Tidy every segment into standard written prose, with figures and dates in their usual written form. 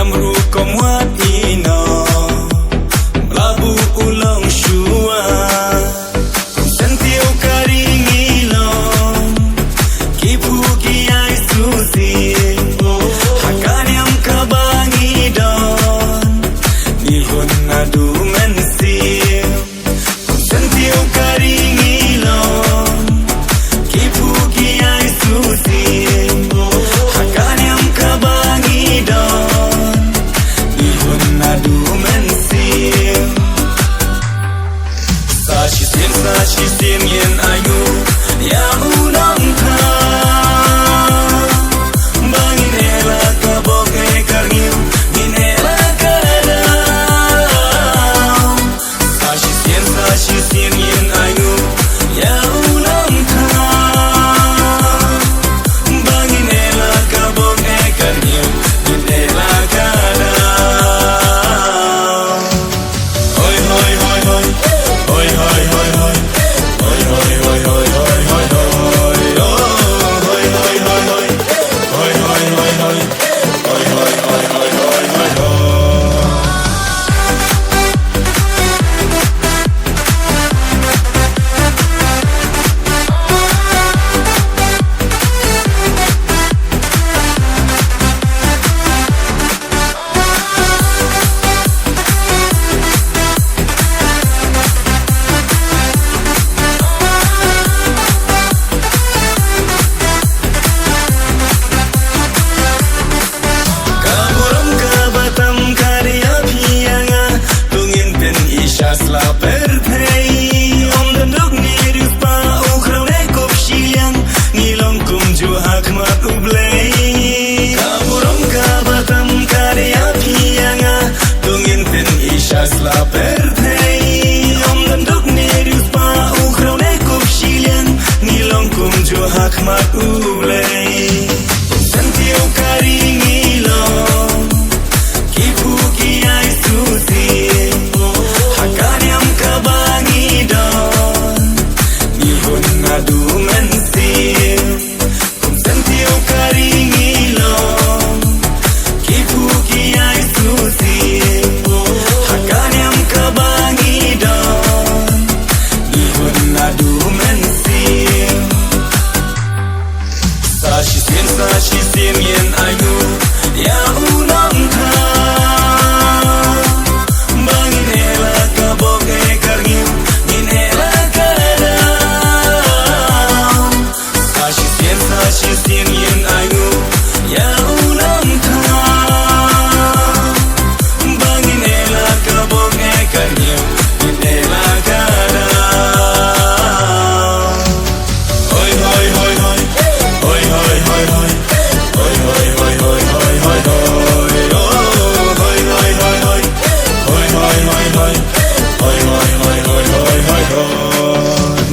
nyamru komwat ino melabu ulang shua sentiu karing ilong kipu kiai susi hakan yang kabangi don nihun adu mensil sentiu karing ilong kipu kiai susi hakan yang kabangi don nihun adu mensil Sashi sin yen ayu ya unang ka bangin ela kabok karniu ginela kadam Sashi sin yen ayu ya unang ka bangin ela kabok karniu ginela kadam Hoi hoi hoi hoi hoi hoi hoi hoi Hakmat ulay sentiu karing ilong kipu kiai susi hakan yang kabangi don nihun adu mensil sentiu karing ilong kipu kiai susi hakan yang kabangi don nihun adu mensil Sashi sin yen ayu ya unang ka bangin ela kabok karniu ginela kadam Sashi sin yen ayu ya unang ka bangin ela kabok karniu ginela kadam Hoi hoi hoi hoi hoi hoi hoi hoi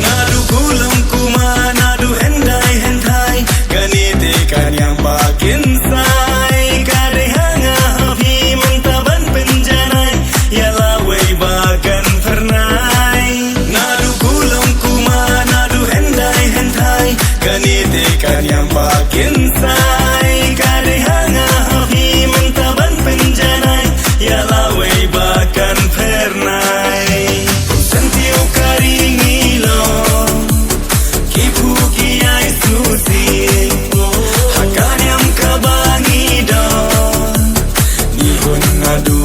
Nadu kulam kuma nadu hendai hendai ganite kan yang bakin sai kare hanga hafi mentaban penjanai ya lawai bagan pernai Nadu kulam kuma nadu hendai hendai ganite kan yang bakin sai kare hanga hafi mentaban penjanai ya lawai bagan pernai sentiu karing ilong kipu kiai susi hakan yang kabangi don nihun adu